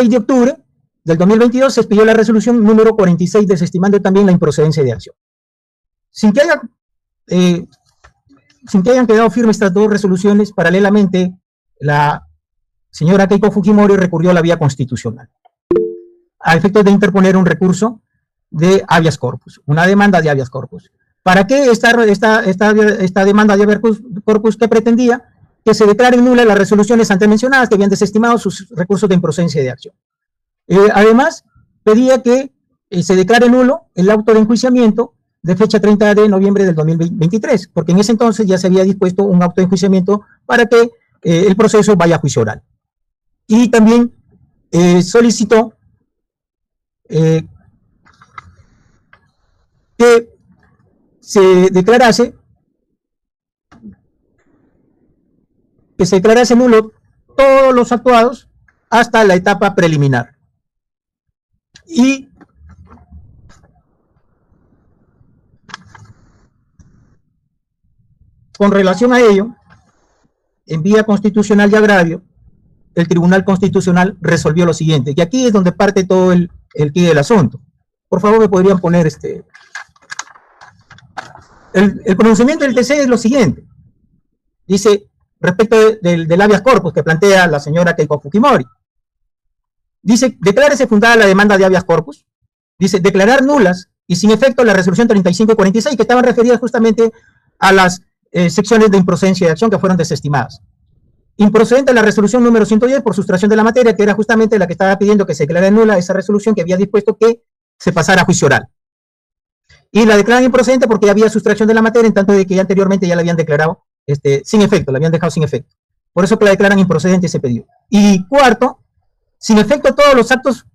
6 de octubre del 2022 se expidió la resolución número 46, desestimando también la improcedencia de acción. Sin que hayan quedado firmes estas dos resoluciones, paralelamente, la señora Keiko Fujimori recurrió a la vía constitucional, a efectos de interponer un recurso de habeas corpus, una demanda de habeas corpus. ¿Para qué esta demanda de habeas corpus que pretendía? Que se declaren nulas las resoluciones antes mencionadas que habían desestimado sus recursos de improcedencia de acción. Además, pedía que se declare nulo el auto de enjuiciamiento de fecha 30 de noviembre del 2023, porque en ese entonces ya se había dispuesto un auto de enjuiciamiento para que el proceso vaya a juicio oral. Y también solicitó que se declarase nulo todos los actuados hasta la etapa preliminar. Y con relación a ello, en vía constitucional y agravio, el Tribunal Constitucional resolvió lo siguiente, que aquí es donde parte todo el quid del asunto. Por favor, me podrían poner el pronunciamiento del TC es lo siguiente. Dice, respecto del habeas corpus que plantea la señora Keiko Fujimori. Dice, declárese fundada la demanda de habeas corpus. Dice, declarar nulas y sin efecto la resolución 35 y 46, que estaban referidas justamente a las secciones de improcedencia de acción que fueron desestimadas. Improcedente la resolución número 110 por sustracción de la materia, que era justamente la que estaba pidiendo que se declarara nula esa resolución que había dispuesto que se pasara a juicio oral. Y la declaran improcedente porque había sustracción de la materia, en tanto de que ya anteriormente ya la habían declarado sin efecto, la habían dejado sin efecto. Por eso que la declaran improcedente ese pedido. Y cuarto, sin efecto todos los actos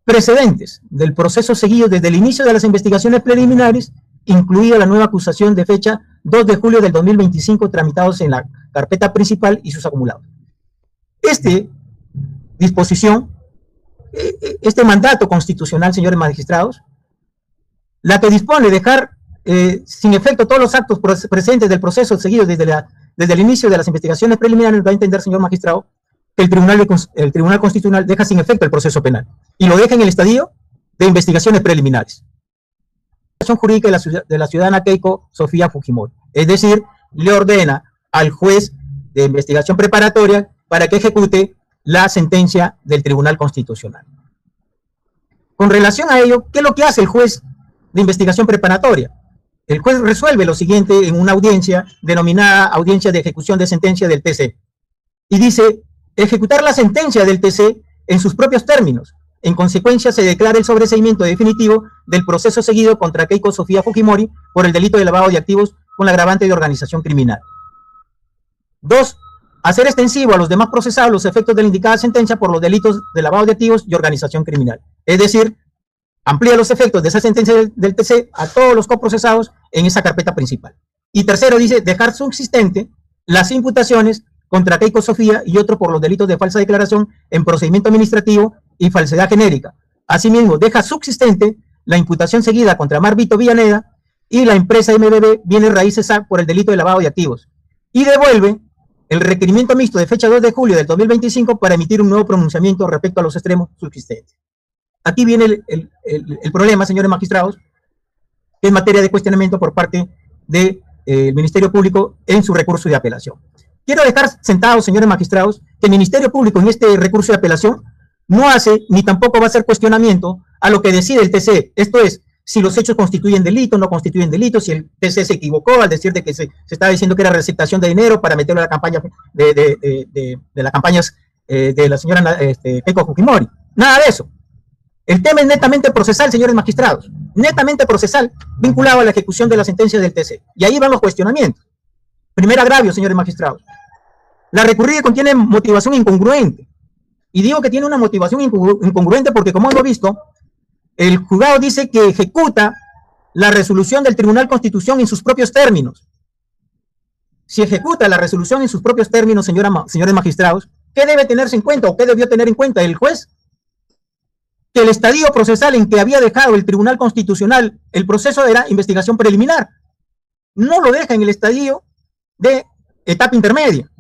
precedentes del proceso seguido desde el inicio de las investigaciones preliminares, incluida la nueva acusación de fecha 2 de julio del 2025, tramitados en la carpeta principal y sus acumulados. Disposición, este mandato constitucional, señores magistrados, la que dispone dejar sin efecto todos los actos precedentes del proceso seguido desde el inicio de las investigaciones preliminares, va a entender, señor magistrado, que el Tribunal Constitucional deja sin efecto el proceso penal y lo deja en el estadio de investigaciones preliminares. La acción jurídica de la ciudadana Keiko Sofía Fujimori, es decir, le ordena al juez de investigación preparatoria para que ejecute la sentencia del Tribunal Constitucional. Con relación a ello, ¿qué es lo que hace el juez de investigación preparatoria? El juez resuelve lo siguiente en una audiencia denominada audiencia de ejecución de sentencia del TC. Y dice, ejecutar la sentencia del TC en sus propios términos. En consecuencia, se declara el sobreseimiento definitivo del proceso seguido contra Keiko Sofía Fujimori por el delito de lavado de activos con la agravante de organización criminal. 2. Hacer extensivo a los demás procesados los efectos de la indicada sentencia por los delitos de lavado de activos y organización criminal. Es decir, amplía los efectos de esa sentencia del TC a todos los coprocesados en esa carpeta principal. Y tercero, dice, dejar subsistente las imputaciones contra Keiko Sofía y otro por los delitos de falsa declaración en procedimiento administrativo y falsedad genérica. Asimismo, deja subsistente la imputación seguida contra Marvito Villaneda y la empresa MBB Bienes Raíces A por el delito de lavado de activos. Y devuelve el requerimiento mixto de fecha 2 de julio del 2025 para emitir un nuevo pronunciamiento respecto a los extremos subsistentes. Aquí viene el problema, señores magistrados, en materia de cuestionamiento por parte del Ministerio Público en su recurso de apelación. Quiero dejar sentados, señores magistrados, que el Ministerio Público en este recurso de apelación no hace ni tampoco va a hacer cuestionamiento a lo que decide el TC. Esto es, si los hechos constituyen delito, no constituyen delito, si el TC se equivocó al decir de que se estaba diciendo que era receptación de dinero para meterlo a la campaña de las campañas de la señora Keiko Fujimori. Nada de eso. El tema es netamente procesal, señores magistrados, netamente procesal, vinculado a la ejecución de la sentencia del TC. Y ahí van los cuestionamientos. Primer agravio, señores magistrados. La recurrida contiene motivación incongruente. Y digo que tiene una motivación incongruente porque, como hemos visto, el juzgado dice que ejecuta la resolución del Tribunal Constitución en sus propios términos. Si ejecuta la resolución en sus propios términos, señores magistrados, ¿qué debe tenerse en cuenta o qué debió tener en cuenta el juez? Que el estadio procesal en que había dejado el Tribunal Constitucional el proceso era investigación preliminar. No lo deja en el estadio de etapa intermedia.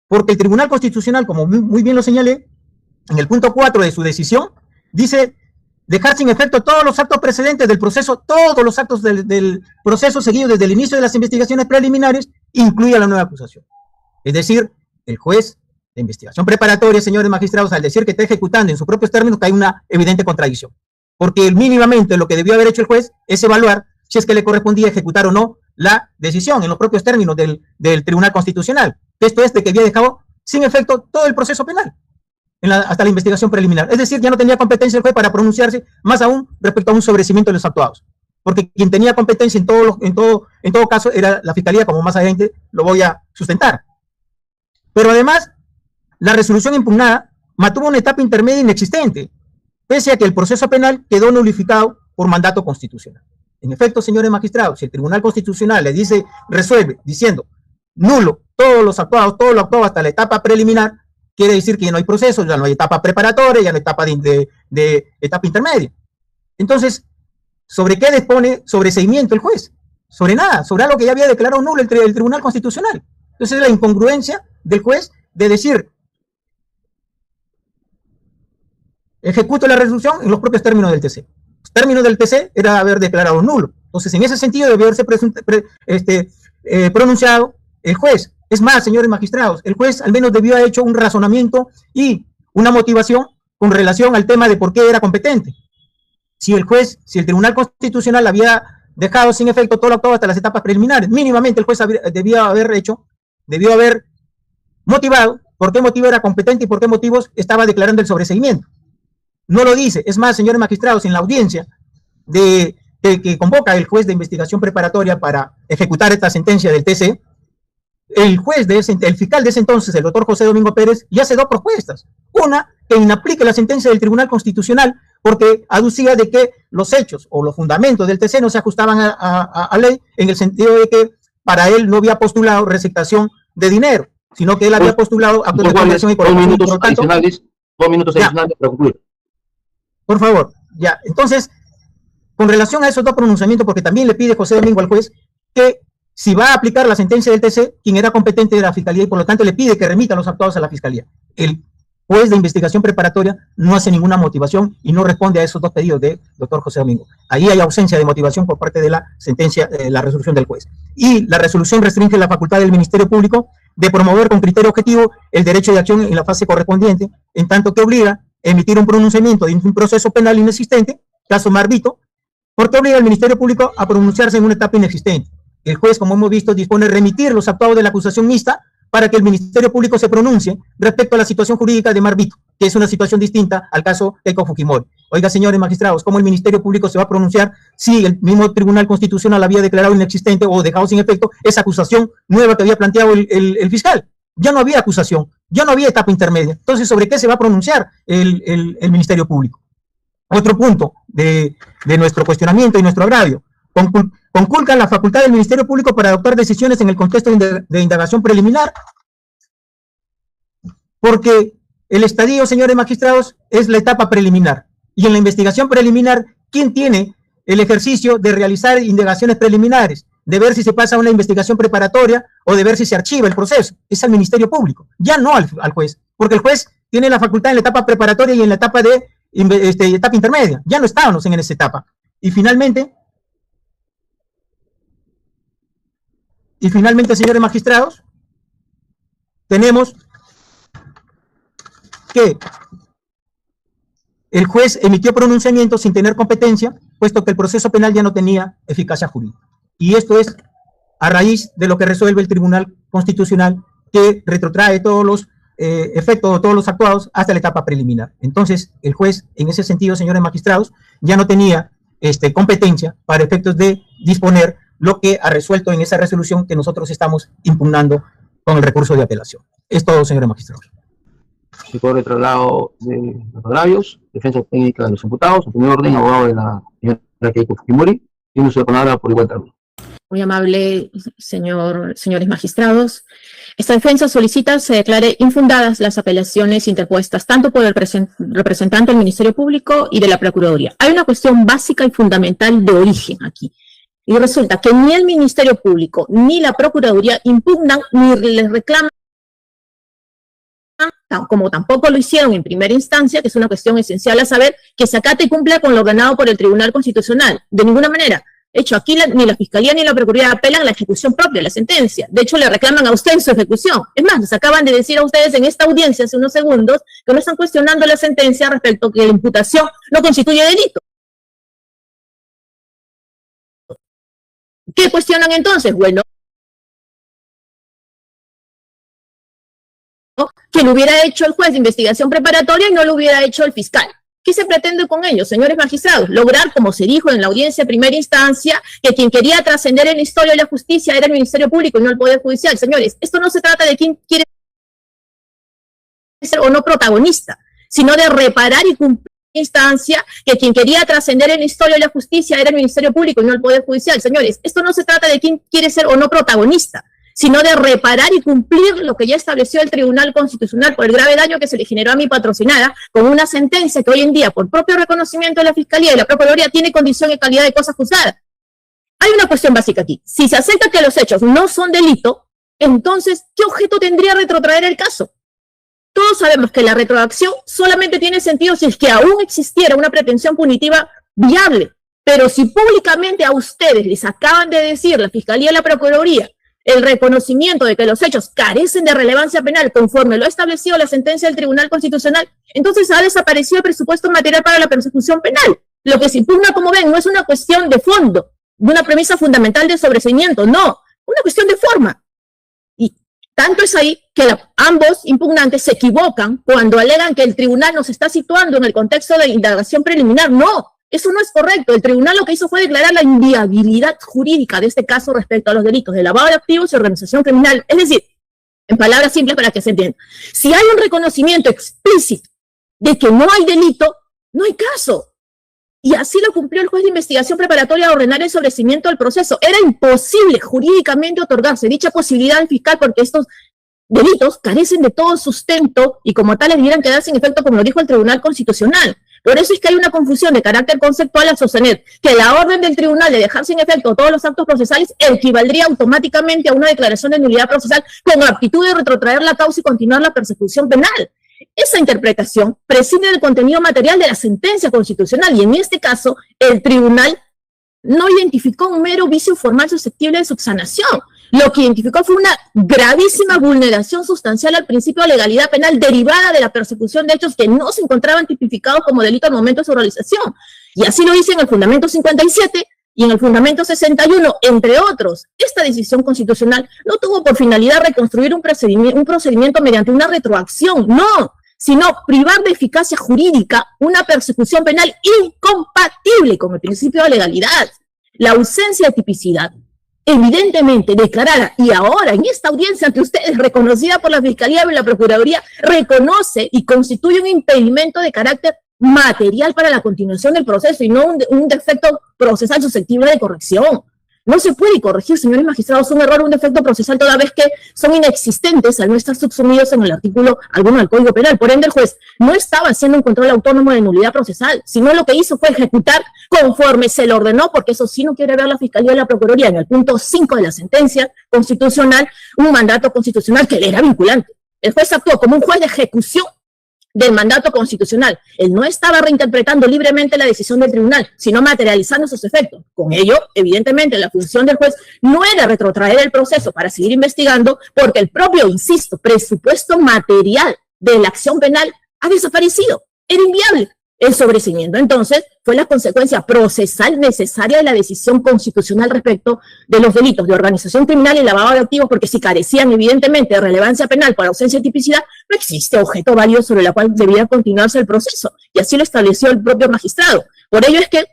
Porque el Tribunal Constitucional, como muy bien lo señalé, en el punto 4 de su decisión, dice dejar sin efecto todos los actos precedentes del proceso, todos los actos del proceso seguido desde el inicio de las investigaciones preliminares, incluida la nueva acusación. Es decir, el juez de investigación preparatoria, señores magistrados, al decir que está ejecutando en sus propios términos, que hay una evidente contradicción. Porque mínimamente lo que debió haber hecho el juez es evaluar si es que le correspondía ejecutar o no la decisión en los propios términos del Tribunal Constitucional. Esto es de que había dejado sin efecto todo el proceso penal, hasta la investigación preliminar. Es decir, ya no tenía competencia el juez para pronunciarse, más aún respecto a un sobreseimiento de los actuados. Porque quien tenía competencia en todo caso era la Fiscalía, como más adelante lo voy a sustentar. Pero además, la resolución impugnada mantuvo una etapa intermedia inexistente, pese a que el proceso penal quedó nulificado por mandato constitucional. En efecto, señores magistrados, si el Tribunal Constitucional le dice, resuelve, diciendo nulo todos los actuados, todo lo actuado hasta la etapa preliminar, quiere decir que ya no hay proceso, ya no hay etapa preparatoria, ya no hay etapa de etapa intermedia. Entonces, ¿sobre qué dispone sobreseimiento el juez? Sobre nada, sobre algo que ya había declarado nulo el Tribunal Constitucional. Entonces, es la incongruencia del juez de decir, ejecuto la resolución en los propios términos del TC. Los términos del TC era haber declarado nulo. Entonces, en ese sentido, debió haberse pronunciado el juez. Es más, señores magistrados, el juez al menos debió haber hecho un razonamiento y una motivación con relación al tema de por qué era competente. Si el Tribunal Constitucional había dejado sin efecto todo lo actuado hasta las etapas preliminares, mínimamente el juez debió haber motivado por qué motivo era competente y por qué motivos estaba declarando el sobreseimiento. No lo dice. Es más, señores magistrados, en la audiencia que convoca el juez de investigación preparatoria para ejecutar esta sentencia del TC, el fiscal de ese entonces, el doctor José Domingo Pérez, ya hace dos propuestas. Una, que inaplique la sentencia del Tribunal Constitucional porque aducía de que los hechos o los fundamentos del TC no se ajustaban a ley, en el sentido de que para él no había postulado receptación de dinero, sino que él había postulado actos de transacción y colaboración. 2 minutos adicionales para concluir. Por favor, ya. Entonces, con relación a esos dos pronunciamientos, porque también le pide José Domingo al juez que si va a aplicar la sentencia del TC, quien era competente de la Fiscalía y por lo tanto le pide que remita los actuados a la Fiscalía. El juez de investigación preparatoria no hace ninguna motivación y no responde a esos dos pedidos del doctor José Domingo. Ahí hay ausencia de motivación por parte de la sentencia, la resolución del juez. Y la resolución restringe la facultad del Ministerio Público de promover con criterio objetivo el derecho de acción en la fase correspondiente, en tanto que obliga a emitir un pronunciamiento de un proceso penal inexistente, caso Marbito, porque obliga al Ministerio Público a pronunciarse en una etapa inexistente. El juez, como hemos visto, dispone de remitir los actuados de la acusación mixta para que el Ministerio Público se pronuncie respecto a la situación jurídica de Marbito, que es una situación distinta al caso Keiko Fujimori. Oiga, señores magistrados, ¿cómo el Ministerio Público se va a pronunciar si el mismo Tribunal Constitucional había declarado inexistente o dejado sin efecto esa acusación nueva que había planteado el fiscal? Ya no había acusación, ya no había etapa intermedia. Entonces, ¿sobre qué se va a pronunciar el Ministerio Público? Otro punto de nuestro cuestionamiento y nuestro agravio. Conculca la facultad del Ministerio Público para adoptar decisiones en el contexto de indagación preliminar, porque el estadio, señores magistrados, es la etapa preliminar. Y en la investigación preliminar, ¿quién tiene el ejercicio de realizar indagaciones preliminares? De ver si se pasa a una investigación preparatoria o de ver si se archiva el proceso. Es al Ministerio Público, ya no al juez, porque el juez tiene la facultad en la etapa preparatoria y en la etapa etapa intermedia. Ya no estábamos en esa etapa. Y finalmente, señores magistrados, tenemos que el juez emitió pronunciamiento sin tener competencia, puesto que el proceso penal ya no tenía eficacia jurídica. Y esto es a raíz de lo que resuelve el Tribunal Constitucional, que retrotrae todos los efectos, todos los actuados hasta la etapa preliminar. Entonces, el juez, en ese sentido, señores magistrados, ya no tenía competencia para efectos de disponer lo que ha resuelto en esa resolución que nosotros estamos impugnando con el recurso de apelación. Es todo, señores magistrados. Y por el traslado de los agravios, defensa técnica de los imputados, en primer orden, abogado de la señora Keiko Fujimori, tiene usted la palabra por igual término. Muy amable, señores magistrados. Esta defensa solicita se declare infundadas las apelaciones interpuestas tanto por el representante del Ministerio Público y de la Procuraduría. Hay una cuestión básica y fundamental de origen aquí. Y resulta que ni el Ministerio Público ni la Procuraduría impugnan ni les reclaman como tampoco lo hicieron en primera instancia, que es una cuestión esencial a saber, que se acate y cumpla con lo ordenado por el Tribunal Constitucional. De ninguna manera. De hecho, aquí ni la Fiscalía ni la Procuraduría apelan a la ejecución propia de la sentencia. De hecho, le reclaman a usted su ejecución. Es más, les acaban de decir a ustedes en esta audiencia hace unos segundos que no están cuestionando la sentencia respecto a que la imputación no constituye delito. ¿Qué cuestionan entonces? Bueno, que lo hubiera hecho el juez de investigación preparatoria y no lo hubiera hecho el fiscal. ¿Qué se pretende con ello, señores magistrados? Lograr, como se dijo en la audiencia de primera instancia, que quien quería trascender en la historia de la justicia era el Ministerio Público y no el Poder Judicial. Señores, esto no se trata de quién quiere ser o no protagonista, sino de reparar y cumplir instancia que quien quería trascender en la historia de la justicia era el Ministerio Público y no el Poder Judicial. Señores, esto no se trata de quién quiere ser o no protagonista, sino de reparar y cumplir lo que ya estableció el Tribunal Constitucional por el grave daño que se le generó a mi patrocinada con una sentencia que hoy en día, por propio reconocimiento de la Fiscalía y la Procuraduría, tiene condición y calidad de cosa juzgada. Hay una cuestión básica aquí. Si se acepta que los hechos no son delito, entonces, ¿qué objeto tendría retrotraer el caso? Todos sabemos que la retroacción solamente tiene sentido si es que aún existiera una pretensión punitiva viable. Pero si públicamente a ustedes les acaban de decir la Fiscalía y la Procuraduría el reconocimiento de que los hechos carecen de relevancia penal conforme lo ha establecido la sentencia del Tribunal Constitucional, entonces ha desaparecido el presupuesto material para la persecución penal. Lo que se impugna, como ven, no es una cuestión de fondo, de una premisa fundamental de sobreseimiento, no, una cuestión de forma. Y tanto es ahí que ambos impugnantes se equivocan cuando alegan que el tribunal nos está situando en el contexto de indagación preliminar. No, eso no es correcto. El tribunal lo que hizo fue declarar la inviabilidad jurídica de este caso respecto a los delitos de lavado de activos y organización criminal. Es decir, en palabras simples para que se entienda, si hay un reconocimiento explícito de que no hay delito, no hay caso. Y así lo cumplió el juez de investigación preparatoria a ordenar el sobreseimiento del proceso. Era imposible jurídicamente otorgarse dicha posibilidad al fiscal porque estos delitos carecen de todo sustento y como tales debieran quedarse en efecto, como lo dijo el Tribunal Constitucional. Por eso es que hay una confusión de carácter conceptual al sostener que la orden del tribunal de dejar sin efecto todos los actos procesales equivaldría automáticamente a una declaración de nulidad procesal con aptitud de retrotraer la causa y continuar la persecución penal. Esa interpretación prescinde del contenido material de la sentencia constitucional y en este caso el tribunal no identificó un mero vicio formal susceptible de subsanación. Lo que identificó fue una gravísima vulneración sustancial al principio de legalidad penal derivada de la persecución de hechos que no se encontraban tipificados como delito al momento de su realización. Y así lo dice en el fundamento 57 y en el fundamento 61, entre otros. Esta decisión constitucional no tuvo por finalidad reconstruir un procedimiento mediante una retroacción, no, sino privar de eficacia jurídica una persecución penal incompatible con el principio de legalidad. La ausencia de tipicidad evidentemente declarada, y ahora en esta audiencia ante ustedes, reconocida por la Fiscalía y la Procuraduría, reconoce y constituye un impedimento de carácter material para la continuación del proceso y no un defecto procesal susceptible de corrección. No se puede corregir, señores magistrados, un error, un defecto procesal, toda vez que son inexistentes al no estar subsumidos en el artículo alguno del Código Penal. Por ende, el juez no estaba haciendo un control autónomo de nulidad procesal, sino lo que hizo fue ejecutar conforme se le ordenó, porque eso sí no quiere ver la Fiscalía y la Procuraduría en el punto 5 de la sentencia constitucional, un mandato constitucional que le era vinculante. El juez actuó como un juez de ejecución del mandato constitucional. Él no estaba reinterpretando libremente la decisión del tribunal, sino materializando sus efectos. Con ello, evidentemente, la función del juez no era retrotraer el proceso para seguir investigando, porque el propio, insisto, presupuesto material de la acción penal ha desaparecido. Era inviable. El sobreseimiento, entonces, fue la consecuencia procesal necesaria de la decisión constitucional respecto de los delitos de organización criminal y lavado de activos, porque si carecían evidentemente de relevancia penal por ausencia de tipicidad, no existe objeto válido sobre el cual debía continuarse el proceso, y así lo estableció el propio magistrado. Por ello es que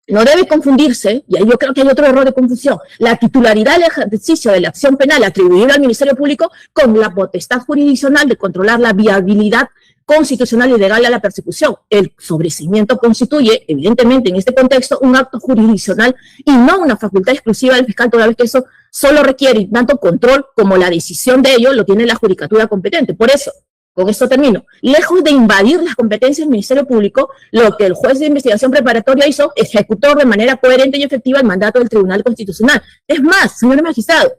no debe confundirse, y ahí yo creo que hay otro error de confusión, la titularidad del ejercicio de la acción penal atribuida al Ministerio Público con la potestad jurisdiccional de controlar la viabilidad constitucional y legal a la persecución. El sobreseimiento constituye, evidentemente, en este contexto, un acto jurisdiccional y no una facultad exclusiva del fiscal, toda vez que eso solo requiere tanto control como la decisión de ello lo tiene la judicatura competente. Por eso, con esto termino, lejos de invadir las competencias del Ministerio Público, lo que el juez de investigación preparatoria hizo, ejecutó de manera coherente y efectiva el mandato del Tribunal Constitucional. Es más, señores magistrados,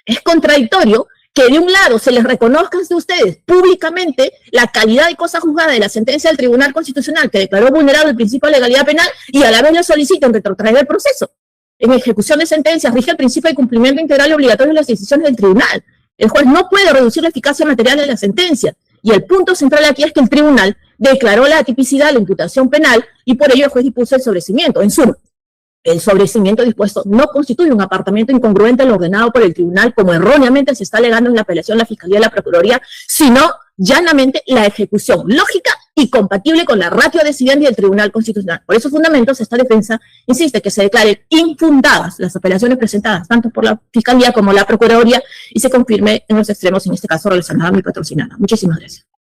es contradictorio que de un lado se les reconozca a ustedes públicamente la calidad de cosa juzgada de la sentencia del Tribunal Constitucional que declaró vulnerable el principio de legalidad penal y a la vez les soliciten retrotraer el proceso. En ejecución de sentencias rige el principio de cumplimiento integral y obligatorio de las decisiones del tribunal. El juez no puede reducir la eficacia material de la sentencia. Y el punto central aquí es que el tribunal declaró la atipicidad de la imputación penal y por ello el juez dispuso el sobreseimiento. En suma, el sobreseimiento dispuesto no constituye un apartamiento incongruente en lo ordenado por el tribunal, como erróneamente se está alegando en la apelación de la Fiscalía y la Procuraduría, sino llanamente la ejecución lógica y compatible con la ratio decidendi del Tribunal Constitucional. Por esos fundamentos, esta defensa insiste que se declaren infundadas las apelaciones presentadas tanto por la Fiscalía como la Procuraduría y se confirme en los extremos, en este caso relacionada a mi patrocinada. Muchísimas gracias.